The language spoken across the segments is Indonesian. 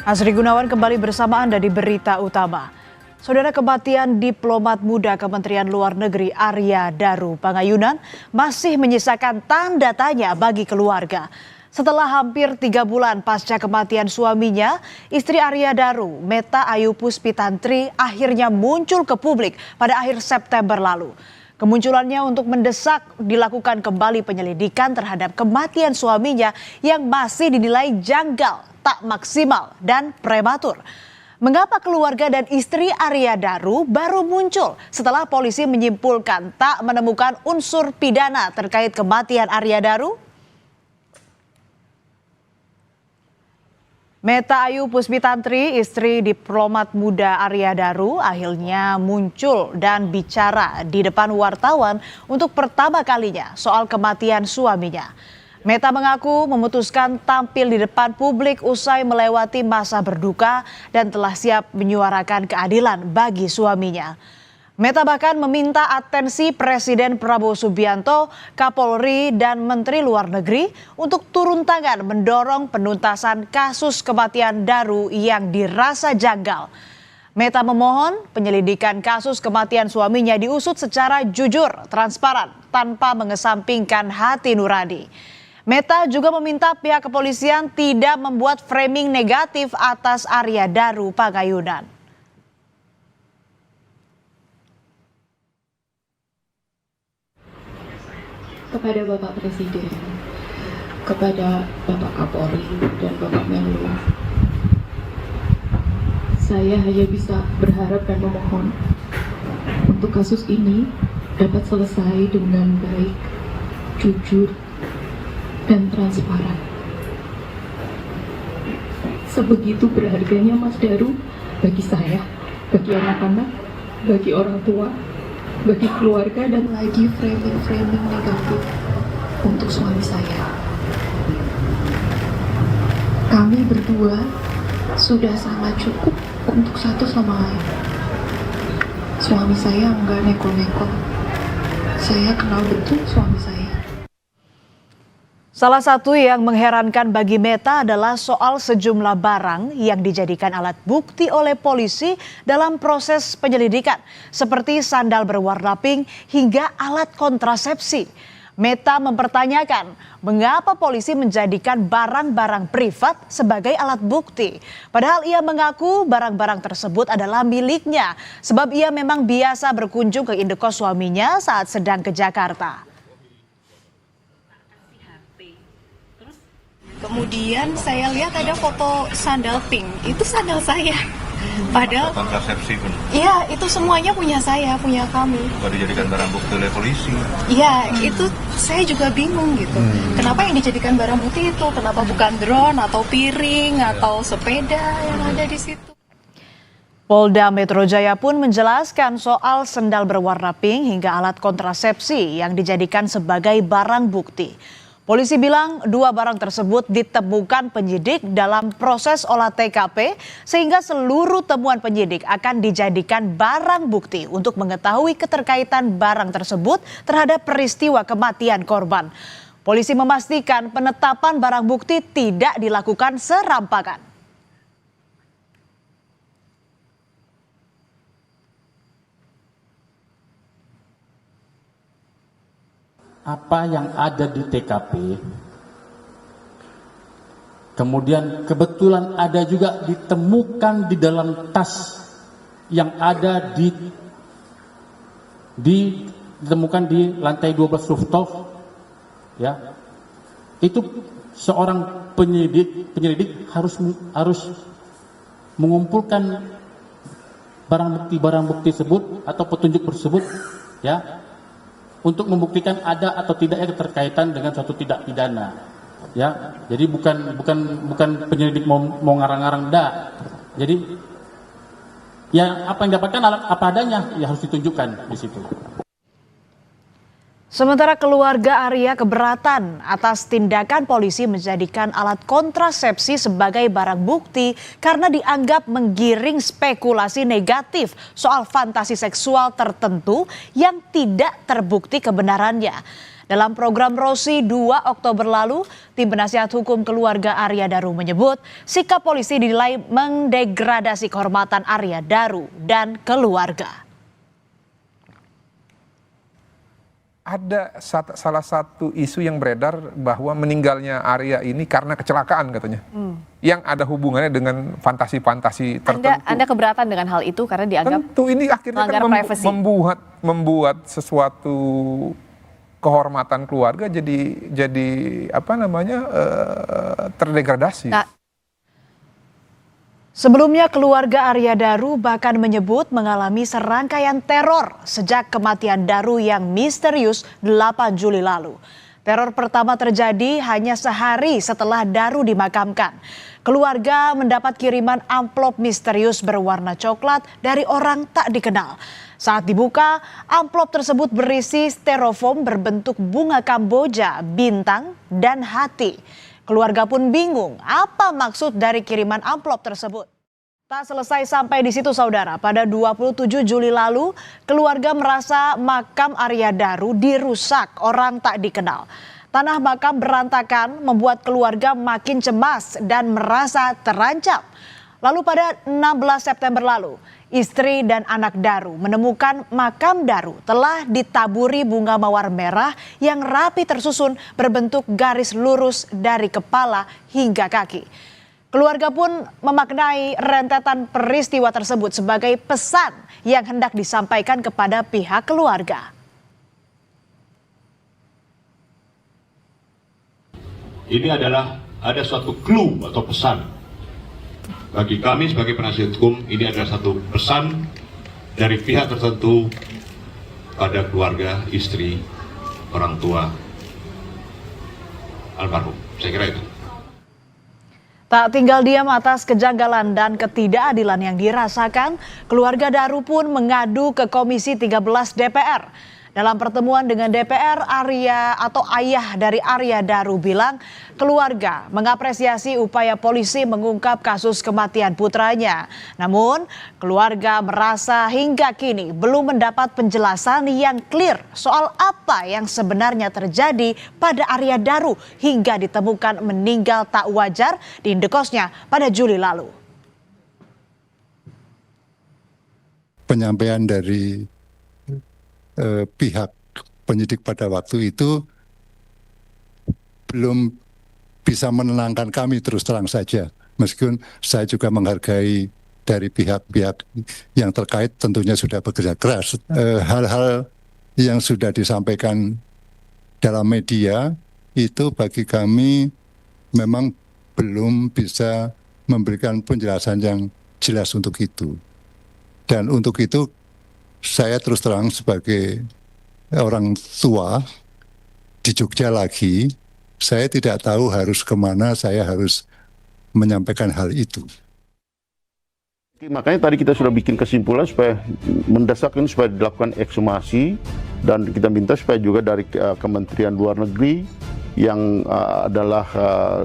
Asri Gunawan kembali bersama Anda di Berita Utama. Saudara, kematian diplomat muda Kementerian Luar Negeri Arya Daru Pangayunan masih menyisakan tanda tanya bagi keluarga. Setelah hampir 3 bulan pasca kematian suaminya, istri Arya Daru, Meta Ayu Puspitantri, akhirnya muncul ke publik pada akhir September lalu. Kemunculannya untuk mendesak dilakukan kembali penyelidikan terhadap kematian suaminya yang masih dinilai janggal, tak maksimal, dan prematur. Mengapa keluarga dan istri Arya Daru baru muncul setelah polisi menyimpulkan tak menemukan unsur pidana terkait kematian Arya Daru? Meta Ayu Puspitantri, istri diplomat muda Arya Daru, akhirnya muncul dan bicara di depan wartawan untuk pertama kalinya soal kematian suaminya. Meta mengaku memutuskan tampil di depan publik usai melewati masa berduka dan telah siap menyuarakan keadilan bagi suaminya. Meta bahkan meminta atensi Presiden Prabowo Subianto, Kapolri, dan Menteri Luar Negeri untuk turun tangan mendorong penuntasan kasus kematian Daru yang dirasa janggal. Meta memohon penyelidikan kasus kematian suaminya diusut secara jujur, transparan, tanpa mengesampingkan hati nurani. Meta juga meminta pihak kepolisian tidak membuat framing negatif atas Arya Daru Pangayunan. Kepada Bapak Presiden, kepada Bapak Kapolri dan Bapak Menlu, saya hanya bisa berharap dan memohon untuk kasus ini dapat selesai dengan baik, jujur, dan transparan. Sebegitu berharganya Mas Daru bagi saya, bagi anak-anak, bagi orang tua, bagi keluarga, dan lagi framing negatif untuk suami saya. Kami berdua sudah sangat cukup untuk satu sama lain. Suami saya enggak neko-neko. Saya kenal betul suami saya. Salah satu yang mengherankan bagi Meta adalah soal sejumlah barang yang dijadikan alat bukti oleh polisi dalam proses penyelidikan, seperti sandal berwarna pink hingga alat kontrasepsi. Meta mempertanyakan mengapa polisi menjadikan barang-barang privat sebagai alat bukti. Padahal ia mengaku barang-barang tersebut adalah miliknya, sebab ia memang biasa berkunjung ke indekos suaminya saat sedang ke Jakarta. Kemudian saya lihat ada foto sandal pink, itu sandal saya. Padahal kontrasepsi pun. Iya, itu semuanya punya saya, punya kami. Baru dijadikan barang bukti oleh polisi. Iya, itu saya juga bingung gitu. Kenapa yang dijadikan barang bukti itu? Kenapa bukan drone atau piring atau sepeda yang ada di situ? Polda Metro Jaya pun menjelaskan soal sendal berwarna pink hingga alat kontrasepsi yang dijadikan sebagai barang bukti. Polisi bilang 2 barang tersebut ditemukan penyidik dalam proses olah TKP sehingga seluruh temuan penyidik akan dijadikan barang bukti untuk mengetahui keterkaitan barang tersebut terhadap peristiwa kematian korban. Polisi memastikan penetapan barang bukti tidak dilakukan serampakan. Apa yang ada di TKP, kemudian kebetulan ada juga ditemukan di dalam tas yang ada ditemukan di lantai 12 rooftop, ya, itu seorang penyelidik harus mengumpulkan barang bukti tersebut atau petunjuk tersebut, ya, untuk membuktikan ada atau tidaknya keterkaitan dengan suatu tindak pidana, ya. Jadi bukan penyelidik mau ngarang-ngarang, enggak. Jadi ya apa yang dapatkan apa adanya ya harus ditunjukkan di situ. Sementara keluarga Arya keberatan atas tindakan polisi menjadikan alat kontrasepsi sebagai barang bukti karena dianggap menggiring spekulasi negatif soal fantasi seksual tertentu yang tidak terbukti kebenarannya. Dalam program Rosi 2 Oktober lalu, tim penasihat hukum keluarga Arya Daru menyebut sikap polisi dinilai mendegradasi kehormatan Arya Daru dan keluarga. Ada salah satu isu yang beredar bahwa meninggalnya Arya ini karena kecelakaan katanya. Yang ada hubungannya dengan fantasi-fantasi tertentu. Anda keberatan dengan hal itu karena dianggap tentu ini akhirnya kan membuat sesuatu kehormatan keluarga jadi apa namanya terdegradasi. Nah, sebelumnya keluarga Arya Daru bahkan menyebut mengalami serangkaian teror sejak kematian Daru yang misterius 8 Juli lalu. Teror pertama terjadi hanya sehari setelah Daru dimakamkan. Keluarga mendapat kiriman amplop misterius berwarna coklat dari orang tak dikenal. Saat dibuka, amplop tersebut berisi styrofoam berbentuk bunga Kamboja, bintang, dan hati. Keluarga pun bingung apa maksud dari kiriman amplop tersebut. Tak selesai sampai di situ saudara, pada 27 Juli lalu keluarga merasa makam Arya Daru dirusak orang tak dikenal. Tanah makam berantakan membuat keluarga makin cemas dan merasa terancam. Lalu pada 16 September lalu, istri dan anak Daru menemukan makam Daru telah ditaburi bunga mawar merah yang rapi tersusun berbentuk garis lurus dari kepala hingga kaki. Keluarga pun memaknai rentetan peristiwa tersebut sebagai pesan yang hendak disampaikan kepada pihak keluarga. Ini adalah ada suatu clue atau pesan. Bagi kami sebagai penasihat hukum, ini adalah satu pesan dari pihak tertentu pada keluarga, istri, orang tua almarhum. Saya kira itu. Tak tinggal diam atas kejanggalan dan ketidakadilan yang dirasakan, keluarga Daru pun mengadu ke Komisi 13 DPR. Dalam pertemuan dengan DPR, Arya atau ayah dari Arya Daru bilang keluarga mengapresiasi upaya polisi mengungkap kasus kematian putranya. Namun, keluarga merasa hingga kini belum mendapat penjelasan yang clear soal apa yang sebenarnya terjadi pada Arya Daru hingga ditemukan meninggal tak wajar di indekosnya pada Juli lalu. Penyampaian dari pihak penyidik pada waktu itu belum bisa menenangkan kami, terus terang saja. Meskipun saya juga menghargai dari pihak-pihak yang terkait tentunya sudah bekerja keras. Hal-hal yang sudah disampaikan dalam media itu bagi kami memang belum bisa memberikan penjelasan yang jelas untuk itu. Dan untuk itu saya terus terang sebagai orang tua di Jogja lagi, saya tidak tahu harus kemana saya harus menyampaikan hal itu. Makanya tadi kita sudah bikin kesimpulan supaya mendesak ini supaya dilakukan ekshumasi, dan kita minta supaya juga dari Kementerian Luar Negeri yang adalah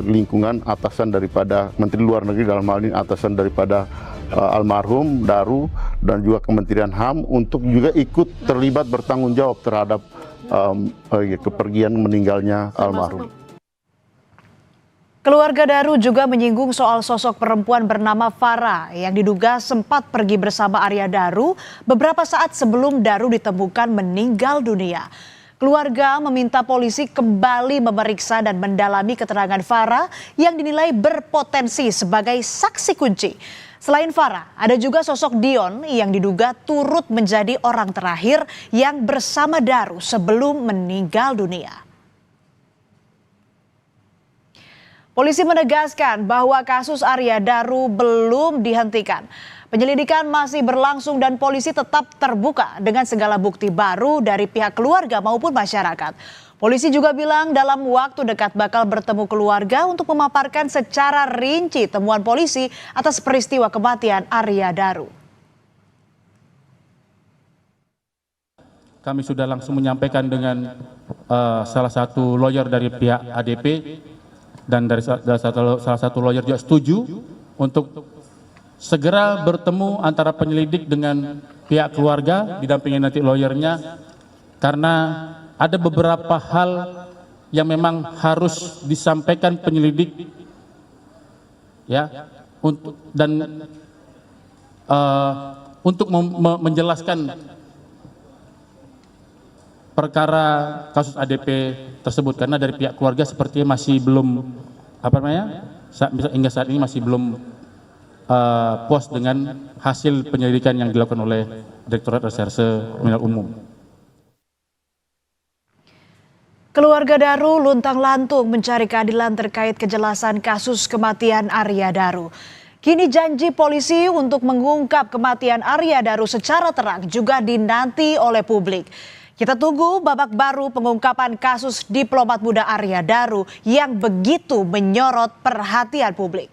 lingkungan atasan daripada Menteri Luar Negeri, dalam hal ini atasan daripada almarhum Daru, dan juga Kementerian HAM untuk juga ikut terlibat bertanggung jawab terhadap kepergian meninggalnya almarhum. Keluarga Daru juga menyinggung soal sosok perempuan bernama Farah yang diduga sempat pergi bersama Arya Daru beberapa saat sebelum Daru ditemukan meninggal dunia. Keluarga meminta polisi kembali memeriksa dan mendalami keterangan Farah yang dinilai berpotensi sebagai saksi kunci. Selain Farah, ada juga sosok Dion yang diduga turut menjadi orang terakhir yang bersama Daru sebelum meninggal dunia. Polisi menegaskan bahwa kasus Arya Daru belum dihentikan. Penyelidikan masih berlangsung dan polisi tetap terbuka dengan segala bukti baru dari pihak keluarga maupun masyarakat. Polisi juga bilang dalam waktu dekat bakal bertemu keluarga untuk memaparkan secara rinci temuan polisi atas peristiwa kematian Arya Daru. Kami sudah langsung menyampaikan dengan salah satu lawyer dari pihak ADP, dan dari salah satu lawyer juga setuju untuk segera bertemu antara penyelidik dengan pihak keluarga, didampingi nanti lawyernya, karena ada beberapa hal yang memang harus disampaikan penyelidik, ya, untuk menjelaskan perkara kasus ADP tersebut, karena dari pihak keluarga sepertinya masih belum hingga saat ini masih belum puas dengan hasil penyelidikan yang dilakukan oleh Direktorat Reserse Kriminal Umum. Keluarga Daru luntang-lantung mencari keadilan terkait kejelasan kasus kematian Arya Daru. Kini janji polisi untuk mengungkap kematian Arya Daru secara terang juga dinanti oleh publik. Kita tunggu babak baru pengungkapan kasus diplomat muda Arya Daru yang begitu menyorot perhatian publik.